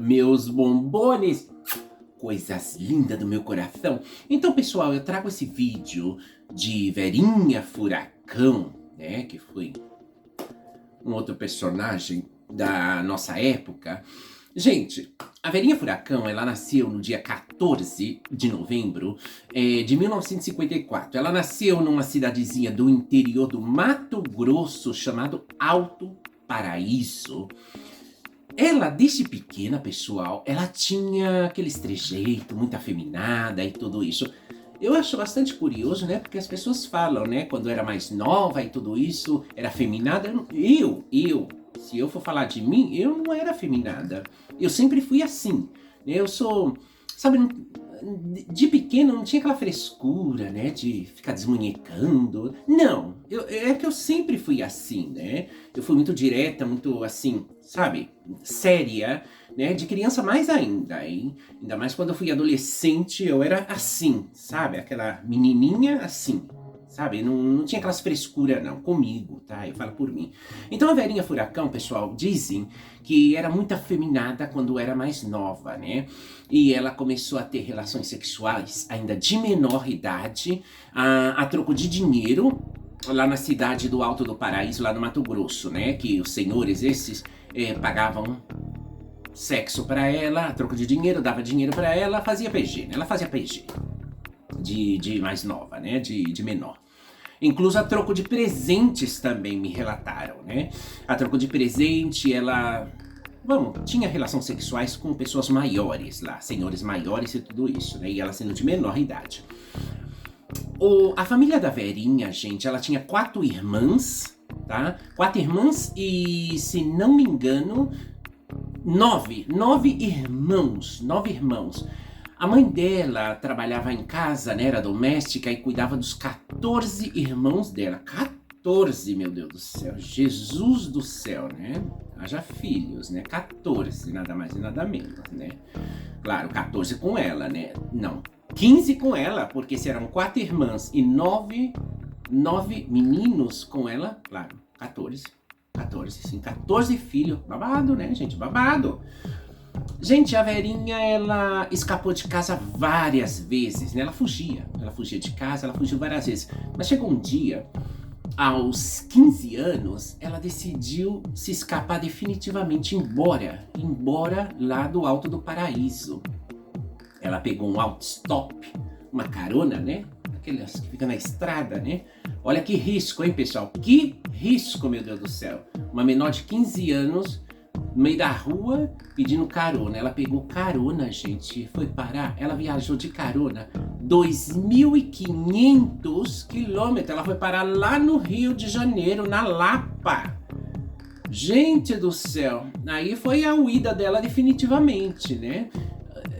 meus bombones, coisas lindas do meu coração. Então, pessoal, eu trago esse vídeo de Verinha Furacão, né, que foi um outro personagem da nossa época. Gente, a Verinha Furacão, ela nasceu no dia 14 de novembro de 1954. Ela nasceu numa cidadezinha do interior do Mato Grosso chamado Alto Paraíso. Ela, desde pequena, pessoal, ela tinha aquele trejeito muito afeminada e tudo isso. Eu acho bastante curioso, né? Porque as pessoas falam, né? Quando era mais nova e tudo isso, era afeminada. Se eu for falar de mim, eu não era afeminada. Eu sempre fui assim, né? Eu sou, sabe, de pequeno não tinha aquela frescura, né? De ficar desmunhecando. Não, é que eu sempre fui assim, né? Eu fui muito direta, muito assim, sabe? Séria, né? De criança mais ainda, hein? Ainda mais quando eu fui adolescente, eu era assim, sabe? Aquela menininha assim, sabe? Não tinha aquelas frescuras não, comigo, tá? Eu falo por mim. Então a Verinha Furacão, pessoal, dizem que era muito afeminada quando era mais nova, né? E ela começou a ter relações sexuais ainda de menor idade, a troco de dinheiro, lá na cidade do Alto do Paraíso, lá no Mato Grosso, né? Que os senhores esses pagavam sexo pra ela, a troco de dinheiro, dava dinheiro pra ela, fazia PG, né? Ela fazia PG de mais nova, né? De menor. Incluso a troco de presentes também me relataram, né? A troco de presente, ela, tinha relações sexuais com pessoas maiores lá, senhores maiores e tudo isso, né? E ela sendo de menor idade. A família da Verinha, gente, ela tinha 4 irmãs, tá? 4 irmãs e, se não me engano, 9 irmãos. A mãe dela trabalhava em casa, né, era doméstica e cuidava dos 14 irmãos dela. 14, meu Deus do céu, Jesus do céu, né? Haja filhos, né? 14, nada mais e nada menos, né? Claro, 14 com ela, né? Não, 15 com ela, porque se eram 4 irmãs e 9 meninos com ela, claro, 14, sim, 14 filhos. Babado, né, gente? Babado. Gente, a Verinha, ela escapou de casa várias vezes, né? Ela fugia de casa, ela fugiu várias vezes. Mas chegou um dia, aos 15 anos, ela decidiu se escapar definitivamente, embora lá do Alto do Paraíso. Ela pegou um autostop, uma carona, né? Aquelas que ficam na estrada, né? Olha que risco, hein, pessoal? Que risco, meu Deus do céu. Uma menor de 15 anos, no meio da rua, pedindo carona. Ela pegou carona, gente, foi parar. Ela viajou de carona 2.500 quilômetros. Ela foi parar lá no Rio de Janeiro, na Lapa. Gente do céu, aí foi a huida dela definitivamente, né?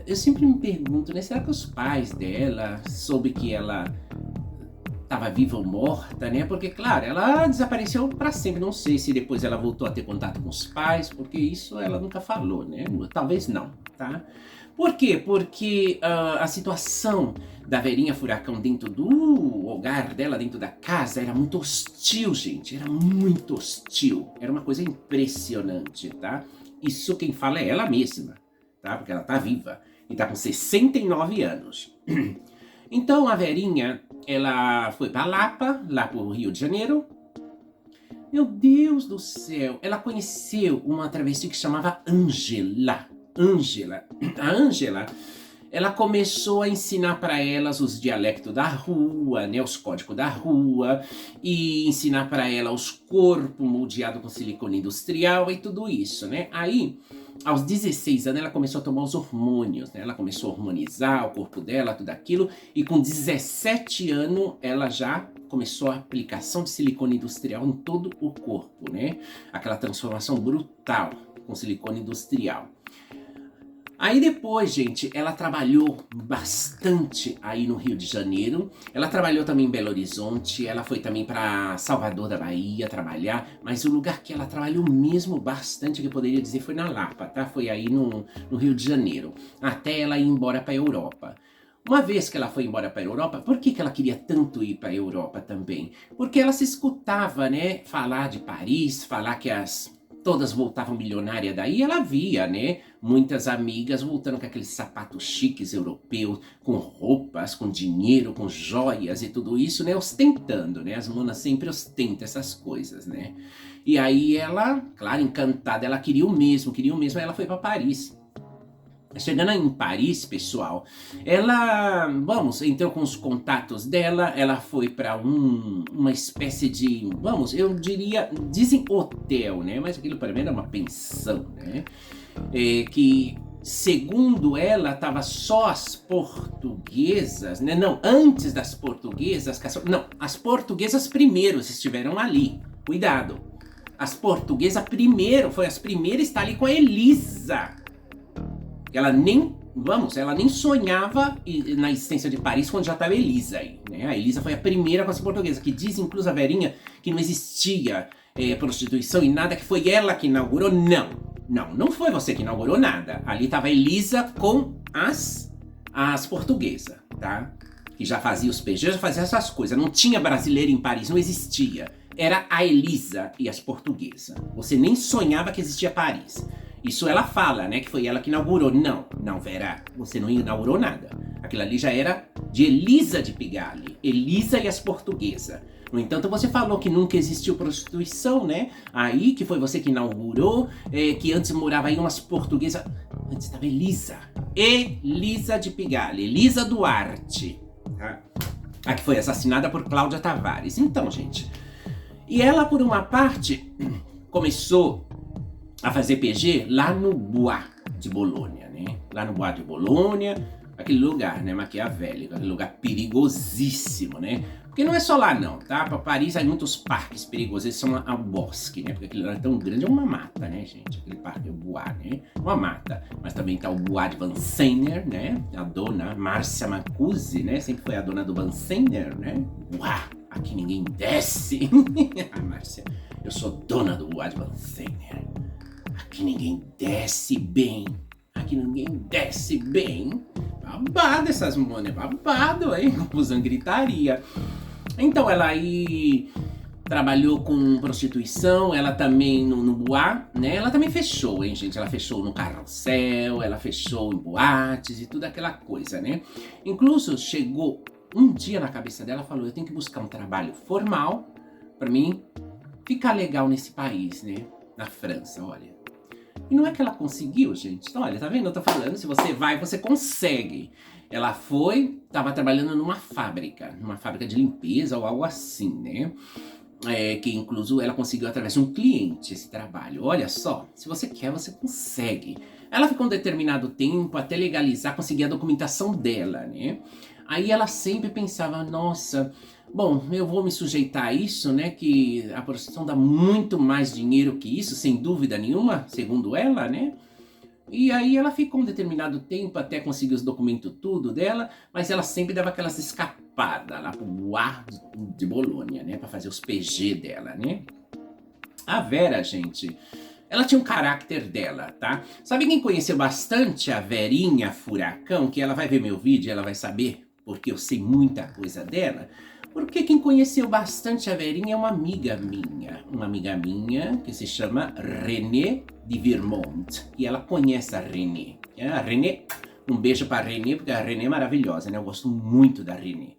Eu sempre me pergunto, né? Será que os pais dela soube que ela estava viva ou morta, né? Porque, claro, ela desapareceu para sempre. Não sei se depois ela voltou a ter contato com os pais, porque isso ela nunca falou, né? Talvez não, tá? Por quê? Porque a situação da Verinha Furacão dentro do hogar dela, dentro da casa, era muito hostil, gente. Era muito hostil. Era uma coisa impressionante, tá? Isso quem fala é ela mesma, tá? Porque ela tá viva e tá com 69 anos. Então a Verinha, ela foi pra Lapa, lá pro Rio de Janeiro. Meu Deus do céu, ela conheceu uma travesti que chamava Ângela. A Ângela, ela começou a ensinar para elas os dialectos da rua, né, os códigos da rua, e ensinar para ela os corpos moldeados com silicone industrial e tudo isso, né? Aí, aos 16 anos, ela começou a tomar os hormônios, né? Ela começou a hormonizar o corpo dela, tudo aquilo, e com 17 anos, ela já começou a aplicação de silicone industrial em todo o corpo, né? Aquela transformação brutal com silicone industrial. Aí depois, gente, ela trabalhou bastante aí no Rio de Janeiro. Ela trabalhou também em Belo Horizonte. Ela foi também para Salvador da Bahia trabalhar. Mas o lugar que ela trabalhou mesmo bastante, que eu poderia dizer, foi na Lapa, tá? Foi aí no Rio de Janeiro. Até ela ir embora para a Europa. Uma vez que ela foi embora para a Europa, por que ela queria tanto ir para a Europa também? Porque ela se escutava, né? Falar de Paris, falar que as todas voltavam milionárias daí, ela via, né? Muitas amigas voltando com aqueles sapatos chiques europeus, com roupas, com dinheiro, com joias e tudo isso, né? Ostentando, né? As monas sempre ostentam essas coisas, né? E aí ela, claro, encantada, ela queria o mesmo, aí ela foi para Paris. Chegando em Paris, pessoal, ela, entrou com os contatos dela, ela foi para uma espécie de, eu diria, dizem hotel, né? Mas aquilo para mim era uma pensão, né? Que, segundo ela, tava só as portuguesas, né? Não, antes das portuguesas, não, as portuguesas primeiro estiveram ali, cuidado. As portuguesas primeiro, foi as primeiras a estar ali com a Elisa. Ela nem sonhava na existência de Paris quando já estava a Elisa aí, né? A Elisa foi a primeira com essa portuguesa, que diz, incluso a Verinha, que não existia prostituição e nada, que foi ela que inaugurou. Não foi você que inaugurou nada. Ali estava a Elisa com as portuguesas, tá? Que já fazia os PG, já fazia essas coisas. Não tinha brasileiro em Paris, não existia. Era a Elisa e as portuguesas. Você nem sonhava que existia Paris. Isso ela fala, né, que foi ela que inaugurou. Não, Vera, você não inaugurou nada. Aquilo ali já era de Elisa de Pigalle, Elisa e as portuguesas. No entanto, você falou que nunca existiu prostituição, né? Aí, que foi você que inaugurou, que antes morava aí umas portuguesas. Antes estava Elisa de Pigalle, Elisa Duarte, tá? A que foi assassinada por Cláudia Tavares. Então, gente, e ela, por uma parte, começou a fazer PG lá no Bois de Bolonha, né? Lá no Bois de Bolonha, aquele lugar, né, maquiavélico, aquele lugar perigosíssimo, né? Porque não é só lá não, tá? Para Paris há muitos parques perigosos, eles são ao bosque, né? Porque aquele lugar é tão grande, é uma mata, né, gente? Aquele parque é o Bois, né? Uma mata. Mas também tá o Bois de Vincennes, né? A dona Márcia Mancusi, né? Sempre foi a dona do Vincennes, né? Uau! Aqui ninguém desce. Ah, Márcia, eu sou dona do Bois de Vincennes. Aqui ninguém desce bem. Babado essas monas, babado, hein? Usando gritaria. Então ela aí trabalhou com prostituição, ela também no Bois, né? Ela também fechou, hein, gente? Ela fechou no Carrossel, ela fechou em boates e tudo aquela coisa, né? Incluso chegou um dia na cabeça dela, falou, eu tenho que buscar um trabalho formal pra mim ficar legal nesse país, né? Na França, olha. E não é que ela conseguiu, gente. Então, olha, tá vendo? Eu tô falando, se você vai, você consegue. Ela tava trabalhando numa fábrica de limpeza ou algo assim, né? Que incluso ela conseguiu através de um cliente esse trabalho. Olha só, se você quer, você consegue. Ela ficou um determinado tempo até legalizar, conseguir a documentação dela, né? Aí ela sempre pensava, nossa, bom, eu vou me sujeitar a isso, né? Que a prostituição dá muito mais dinheiro que isso, sem dúvida nenhuma, segundo ela, né? E aí ela ficou um determinado tempo até conseguir os documentos tudo dela, mas ela sempre dava aquelas escapadas lá pro Bois de Bolonha, né? Pra fazer os PG dela, né? A Vera, gente, ela tinha um caráter dela, tá? Sabe quem conheceu bastante a Verinha Furacão? Que ela vai ver meu vídeo e ela vai saber, porque eu sei muita coisa dela. Porque quem conheceu bastante a Verinha é uma amiga minha que se chama René de Vermont. E ela conhece a René. A René, um beijo pra René, porque a René é maravilhosa, né? Eu gosto muito da René.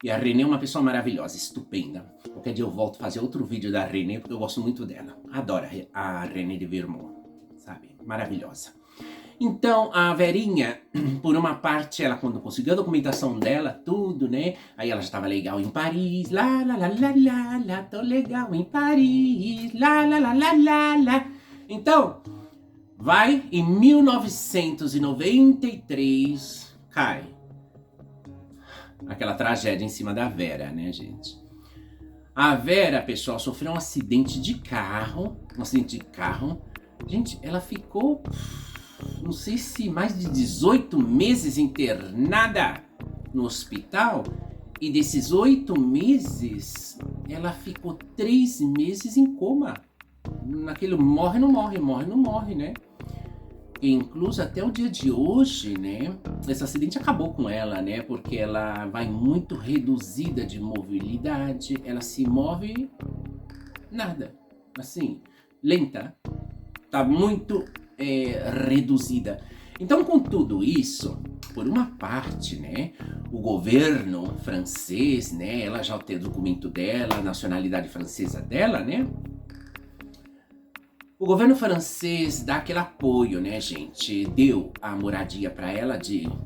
E a René é uma pessoa maravilhosa, estupenda. Qualquer dia eu volto a fazer outro vídeo da René, porque eu gosto muito dela. Adoro a René de Vermont, sabe? Maravilhosa. Então, a Verinha, por uma parte, ela quando conseguiu a documentação dela, tudo, né? Aí ela já estava legal em Paris, lá, tô legal em Paris, lá. Então, vai, em 1993, cai aquela tragédia em cima da Vera, né, gente? A Vera, pessoal, sofreu um acidente de carro, Gente, ela ficou, não sei se mais de 18 meses internada no hospital. E desses 8 meses, ela ficou 3 meses em coma. Naquele morre, não morre, né? E incluso até o dia de hoje, né? Esse acidente acabou com ela, né? Porque ela vai muito reduzida de mobilidade. Ela se move nada. Assim, lenta. tá muito reduzida. Então, com tudo isso, por uma parte, né, o governo francês, né, ela já tem o documento dela, a nacionalidade francesa dela, né? O governo francês dá aquele apoio, né, gente? Deu a moradia para ela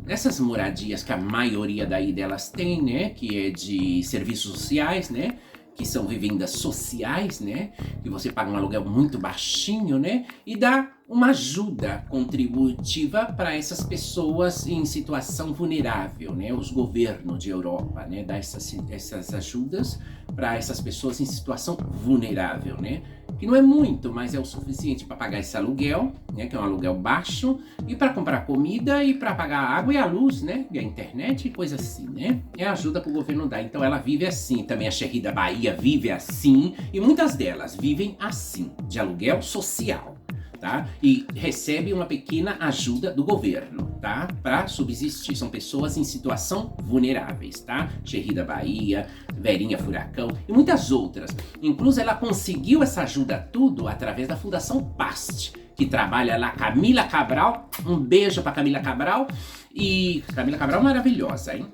essas moradias que a maioria daí delas tem, né, que é de serviços sociais, né? Que são vivendas sociais, né? Que você paga um aluguel muito baixinho, né? E dá uma ajuda contributiva para essas pessoas em situação vulnerável, né? Os governos de Europa, né? Dá essas ajudas para essas pessoas em situação vulnerável, né? Que não é muito, mas é o suficiente para pagar esse aluguel, né? Que é um aluguel baixo, e para comprar comida e para pagar a água e a luz, né? E a internet e coisa assim, né? É a ajuda que o governo dá. Então ela vive assim. Também a Xerri da Bahia vive assim, e muitas delas vivem assim, de aluguel social. Tá? E recebe uma pequena ajuda do governo, tá? Para subsistir. São pessoas em situação vulneráveis, tá? Xerri da Bahia, Verinha Furacão e muitas outras. Inclusive, ela conseguiu essa ajuda tudo através da Fundação PAST, que trabalha lá, Camila Cabral. Um beijo para Camila Cabral. E Camila Cabral maravilhosa, hein?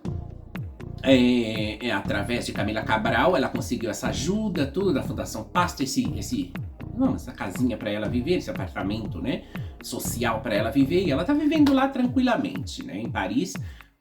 Através de Camila Cabral, ela conseguiu essa ajuda tudo da Fundação PAST, essa casinha para ela viver, esse apartamento, né, social para ela viver, e ela tá vivendo lá tranquilamente, né, em Paris,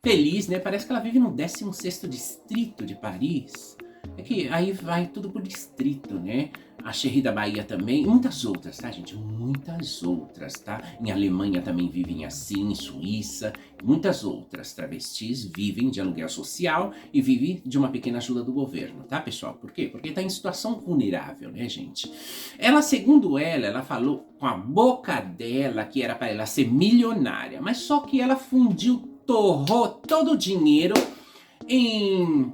feliz, né, parece que ela vive no 16º distrito de Paris. É que aí vai tudo por distrito, né? A Xerri da Bahia também, e muitas outras, tá, gente? Muitas outras, tá? Em Alemanha também vivem assim, em Suíça, muitas outras travestis vivem de aluguel social e vivem de uma pequena ajuda do governo, tá, pessoal? Por quê? Porque tá em situação vulnerável, né, gente? Ela, segundo ela falou com a boca dela que era para ela ser milionária, mas só que ela torrou todo o dinheiro em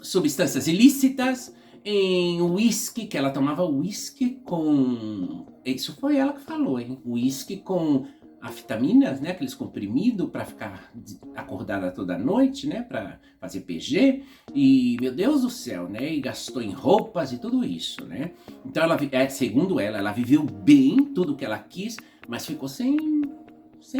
substâncias ilícitas, em uísque, que ela tomava uísque com... Isso foi ela que falou, hein? Uísque com afetaminas, né? Aqueles comprimidos para ficar acordada toda noite, né? Para fazer PG. E, meu Deus do céu, né? E gastou em roupas e tudo isso, né? Então, segundo ela viveu bem tudo que ela quis, mas ficou sem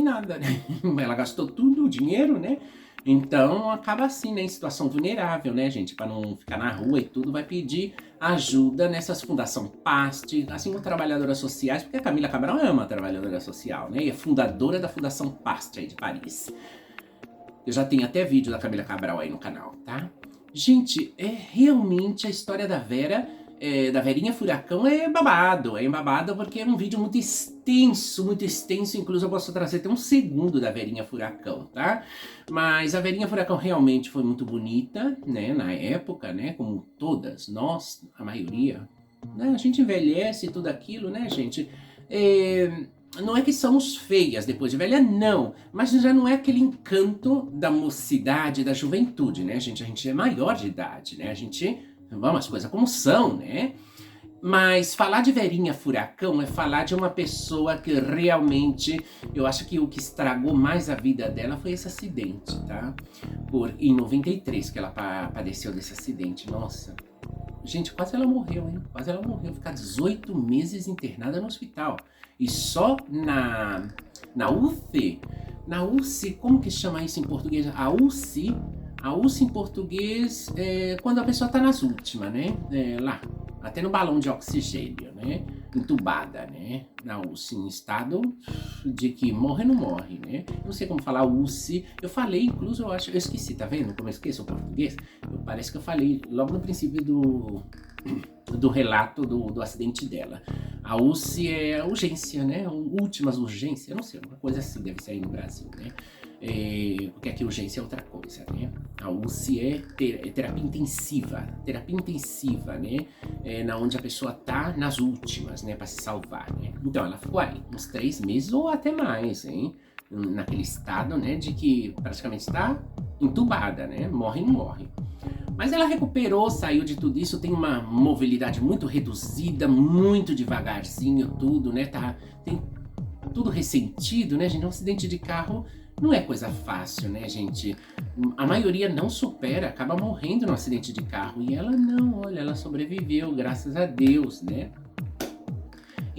nada, né? Ela gastou tudo o dinheiro, né? Então acaba assim, né, em situação vulnerável, né, gente, para não ficar na rua e tudo, vai pedir ajuda nessas fundação PAST, assim como trabalhadoras sociais, porque a Camila Cabral é uma trabalhadora social, né, e é fundadora da Fundação PAST aí de Paris. Eu já tenho até vídeo da Camila Cabral aí no canal, tá? Gente, realmente a história da da Verinha Furacão é babado porque é um vídeo muito extenso, inclusive eu posso trazer até um segundo da Verinha Furacão, tá? Mas a Verinha Furacão realmente foi muito bonita, né, na época, né, como todas nós, a maioria, né, a gente envelhece e tudo aquilo, né, gente, não é que somos feias depois de velha, não, mas já não é aquele encanto da mocidade, da juventude, né, gente, a gente é maior de idade, né, a gente... Vamos, as coisas como são, né? Mas falar de Verinha Furacão é falar de uma pessoa que realmente... Eu acho que o que estragou mais a vida dela foi esse acidente, tá? Em 93 que ela padeceu desse acidente. Nossa, gente, quase ela morreu, hein? Quase ela morreu. Ficar 18 meses internada no hospital. E só na UCI... Na UCI, como que chama isso em português? A UCI em português é quando a pessoa tá nas últimas, né? Lá, até no balão de oxigênio, né? Entubada, né? Na UCI, em estado de que morre ou não morre, né? Eu não sei como falar UCI. Eu falei, incluso, eu esqueci, tá vendo? Como eu esqueço o português? Parece que eu falei logo no princípio do relato do acidente dela. A UCI é urgência, né? Últimas urgências, eu não sei, uma coisa assim deve ser aí no Brasil, né? Porque aqui urgência é outra coisa, né? A UCI é terapia intensiva, né? Na onde a pessoa tá nas últimas, né? Para se salvar, né? Então ela ficou aí uns 3 meses ou até mais, hein? Naquele estado, né? De que praticamente está entubada, né? Morre ou não morre. Mas ela recuperou, saiu de tudo isso, tem uma mobilidade muito reduzida, muito devagarzinho, tudo, né? Tem tudo ressentido, né, gente? Um acidente de carro não é coisa fácil, né, gente? A maioria não supera, acaba morrendo no acidente de carro. E ela não, olha, ela sobreviveu, graças a Deus, né?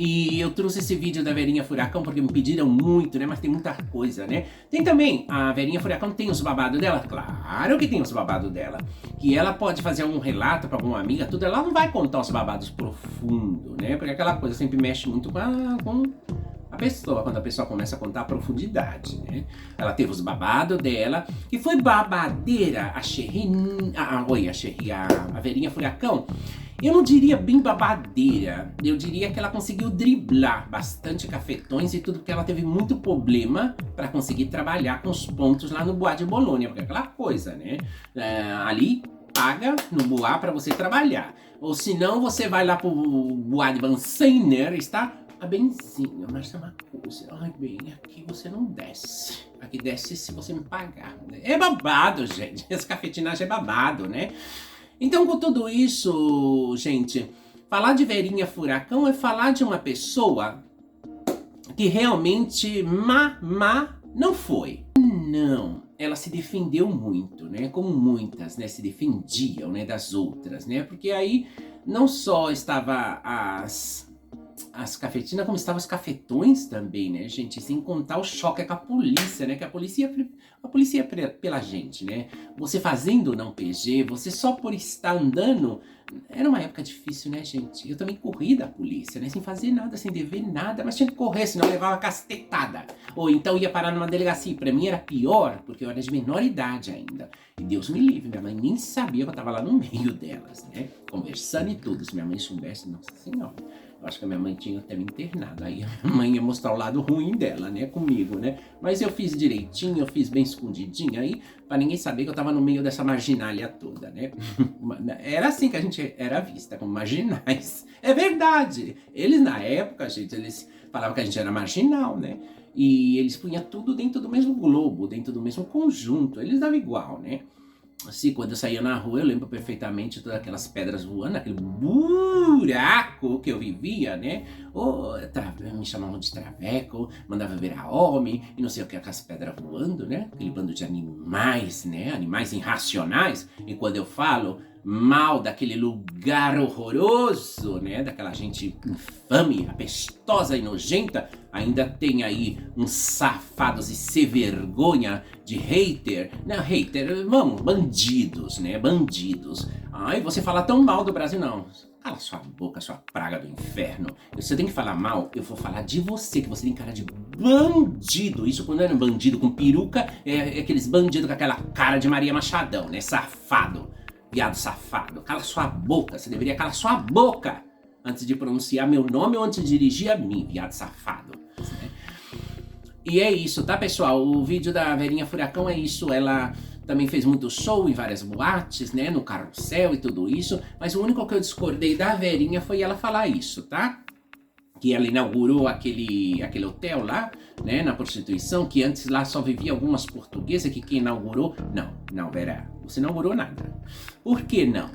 E eu trouxe esse vídeo da Verinha Furacão porque me pediram muito, né? Mas tem muita coisa, né? Tem também, a Verinha Furacão tem os babados dela? Claro que tem os babados dela. Que ela pode fazer um relato pra alguma amiga, tudo. Ela não vai contar os babados profundos, né? Porque aquela coisa sempre mexe muito com a pessoa, quando a pessoa começa a contar a profundidade, né? Ela teve os babados dela, que foi babadeira, a Verinha Furacão. Eu não diria bem babadeira, eu diria que ela conseguiu driblar bastante cafetões e tudo, porque ela teve muito problema para conseguir trabalhar com os pontos lá no Bois de Bolonha, porque é aquela coisa, né? Ali paga no Bois para você trabalhar, ou senão você vai lá pro Bois de Vincennes, está a benzinha, mas é uma coisa, ai bem, aqui você não desce, aqui desce se você me pagar. É babado, gente, essa cafetinagem é babado, né? Então, com tudo isso, gente, falar de Verinha Furacão é falar de uma pessoa que realmente não foi. Não, ela se defendeu muito, né? Como muitas, né? Se defendiam, né? Das outras, né? Porque aí não só estava as cafetinas, como estavam os cafetões também, né, gente? Sem contar o choque com a polícia, né? Que a polícia é pela gente, né? Você fazendo não PG, você só por estar andando. Era uma época difícil, né, gente? Eu também corri da polícia, né? Sem fazer nada, sem dever nada, mas tinha que correr, senão eu levava cacetada. Ou então ia parar numa delegacia. Pra mim era pior, porque eu era de menor idade ainda. E Deus me livre, minha mãe nem sabia que eu tava lá no meio delas, né? Conversando e tudo. Se minha mãe soubesse, nossa senhora. Eu acho que a minha mãe tinha até me internado. Aí a minha mãe ia mostrar o lado ruim dela, né? Comigo, né? Mas eu fiz direitinho, eu fiz bem escondidinho aí, pra ninguém saber que eu tava no meio dessa marginalia toda, né? Era assim que a gente era vista, como marginais. É verdade! Eles, na época, gente, eles falavam que a gente era marginal, né? E eles punham tudo dentro do mesmo globo, dentro do mesmo conjunto. Eles davam igual, né? Assim, quando eu saía na rua, eu lembro perfeitamente todas aquelas pedras voando, aquele buraco que eu vivia, né? Me chamavam de traveco, mandava virar homem, e não sei o que, aquelas pedras voando, né? Aquele bando de animais, né? Animais irracionais. E quando eu falo mal daquele lugar horroroso, né? Daquela gente infame, apestosa e nojenta, ainda tem aí uns safados e sem vergonha de hater. Não, hater, vamos, bandidos, né? Bandidos. Ai, você fala tão mal do Brasil, não. Cala sua boca, sua praga do inferno. Você tem que falar mal, eu vou falar de você, que você tem cara de bandido. Isso quando era um bandido com peruca, é aqueles bandidos com aquela cara de Maria Machadão, né? Safado. Viado safado. Cala sua boca, você deveria calar sua boca antes de pronunciar meu nome ou antes de dirigir a mim, viado safado. Né? E é isso, tá, pessoal? O vídeo da Verinha Furacão é isso. Ela também fez muito show em várias boates, né? No carrossel e tudo isso. Mas o único que eu discordei da Verinha foi ela falar isso, tá? Que ela inaugurou aquele hotel lá, né, na prostituição, que antes lá só vivia algumas portuguesas, que quem inaugurou... Não, Vera, você não inaugurou nada. Por que não?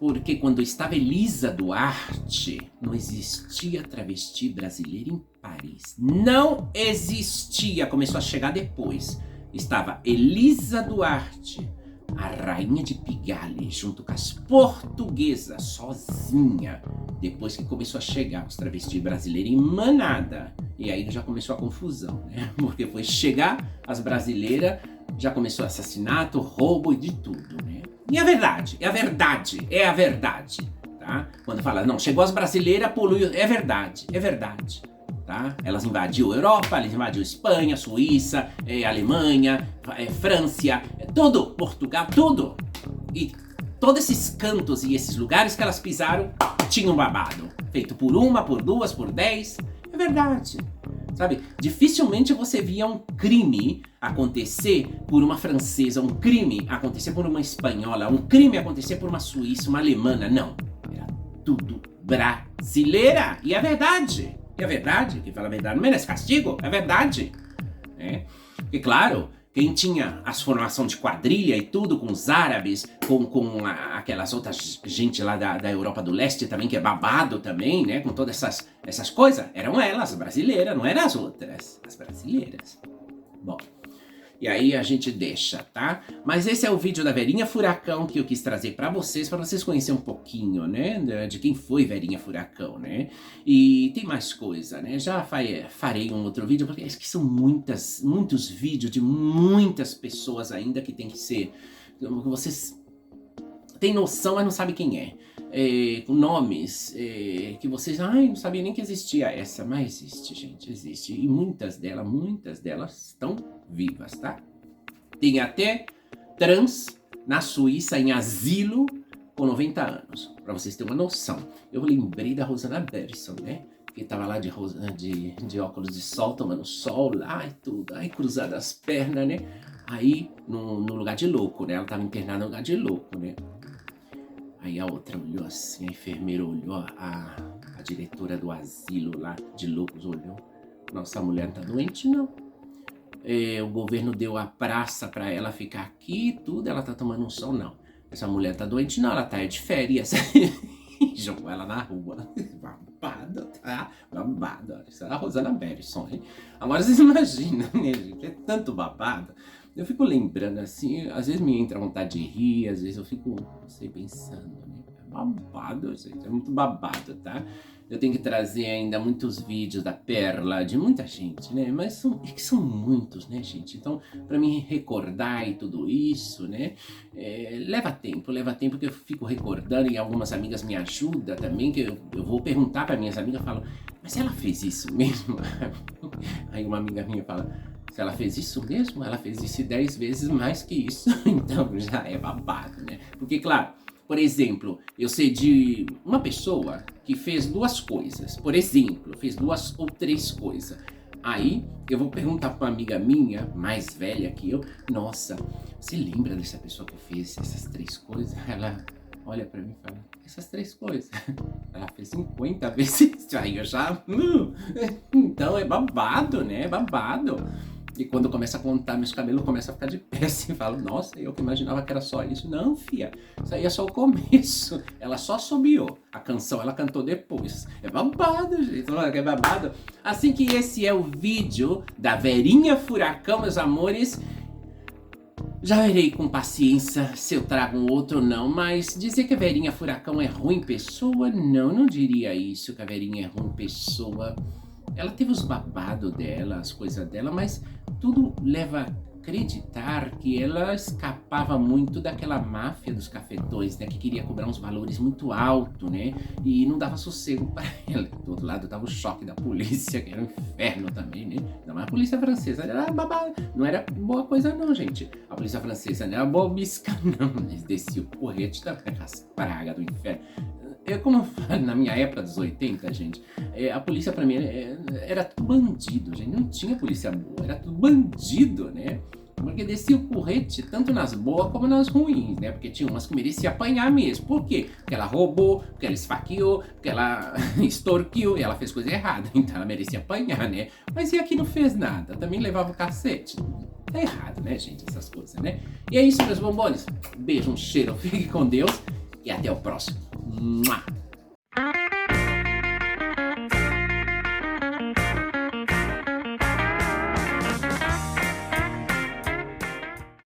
Porque quando estava Elisa Duarte, não existia travesti brasileira em Paris. Não existia, começou a chegar depois. Estava Elisa Duarte, a rainha de Pigalle, junto com as portuguesas, sozinha. Depois que começou a chegar os travestis brasileiros em manada. E aí já começou a confusão, né? Porque foi chegar as brasileiras, já começou assassinato, roubo e de tudo, né? E a verdade, tá? Quando fala, não, chegou as brasileiras, poluiu, é verdade. Tá? Elas invadiu a Europa, elas invadiu Espanha, Suíça, Alemanha, França, tudo, Portugal, tudo. E todos esses cantos e esses lugares que elas pisaram tinham babado. Feito por uma, por duas, por 10. É verdade. Sabe? Dificilmente você via um crime acontecer por uma francesa, um crime acontecer por uma espanhola, um crime acontecer por uma suíça, uma alemã. Não. Era tudo brasileira. E é verdade. É verdade, quem fala a verdade não merece castigo, é verdade. É. E claro, quem tinha as formações de quadrilha e tudo, com os árabes, com aquelas outras gente lá da Europa do Leste também, que é babado também, né? Com todas essas coisas, eram elas, as brasileiras, não eram as outras, as brasileiras. Bom, E aí a gente deixa, tá? Mas esse é o vídeo da Verinha Furacão que eu quis trazer pra vocês conhecerem um pouquinho, né? De quem foi Verinha Furacão, né? E tem mais coisa, né? Já farei um outro vídeo, porque que são muitos vídeos de muitas pessoas ainda que tem que ser... Vocês têm noção, mas não sabem quem é. Com nomes que vocês... Ai, não sabia nem que existia essa. Mas existe, gente, existe. E muitas delas estão vivas, tá? Tem até trans na Suíça em asilo com 90 anos. Pra vocês terem uma noção. Eu lembrei da Rosana Berson, né? Que tava lá de óculos de sol, tomando sol lá e tudo. Aí cruzada as pernas, né? Aí no lugar de louco, né? Ela tava internada no lugar de louco, né? Aí a outra olhou assim, a enfermeira olhou, a diretora do asilo lá, de loucos, olhou. Nossa, a mulher não tá doente, não. O governo deu a praça pra ela ficar aqui e tudo, ela tá tomando um sol, não. Essa mulher tá doente, não, ela tá de férias. Jogou ela na rua. Babado, tá? Babado. Isso é a Rosana Berson, hein? Agora vocês imaginam, né, gente? É tanto babado. Eu fico lembrando assim, às vezes me entra vontade de rir, às vezes eu fico, não sei, pensando, né? É babado, gente, é muito babado, tá? Eu tenho que trazer ainda muitos vídeos da Perla, de muita gente, né? Mas são muitos, né, gente? Então, pra mim recordar e tudo isso, né? Leva tempo que eu fico recordando e algumas amigas me ajudam também, que eu vou perguntar pra minhas amigas, eu falo, mas ela fez isso mesmo? Aí uma amiga minha fala, se ela fez isso mesmo, ela fez isso 10 vezes mais que isso. Então já é babado, né? Porque, claro, por exemplo, eu sei de uma pessoa que fez 2 coisas. Por exemplo, fez 2 ou 3 coisas. Aí eu vou perguntar pra uma amiga minha, mais velha que eu, nossa, você lembra dessa pessoa que fez essas 3 coisas? Ela olha pra mim e fala, essas 3 coisas? Ela fez 50 vezes. Aí eu já... Então é babado, né? É babado. E quando começa a contar, meus cabelos começam a ficar de pé assim, falo, nossa, eu que imaginava que era só isso. Não, fia, isso aí é só o começo. Ela só assobiou. A canção ela cantou depois. É babado, gente, é babado. Assim que esse é o vídeo da Verinha Furacão, meus amores. Já verei com paciência se eu trago um outro ou não, mas dizer que a Verinha Furacão é ruim pessoa, não diria isso, que a Verinha é ruim pessoa. Ela teve os babados dela, as coisas dela, mas tudo leva a acreditar que ela escapava muito daquela máfia dos cafetões, né? Que queria cobrar uns valores muito altos, né? E não dava sossego para ela. Do outro lado tava o choque da polícia, que era um inferno também, né? Não, mas a polícia francesa era babada, não era boa coisa não, gente. A polícia francesa não era bobisca, não. Eles desciam o porrete também, as pragas do inferno. Como eu falo, na minha época dos 80, gente, a polícia pra mim era tudo bandido, gente. Não tinha polícia boa, era tudo bandido, né? Porque descia o porrete tanto nas boas como nas ruins, né? Porque tinha umas que mereciam apanhar mesmo. Por quê? Porque ela roubou, porque ela esfaqueou, porque ela extorquiu e ela fez coisa errada. Então ela merecia apanhar, né? Mas e aqui não fez nada? Também levava o cacete. Tá errado, né, gente? Essas coisas, né? E é isso, meus bombones. Beijo, um cheiro, fique com Deus e até o próximo. Mua!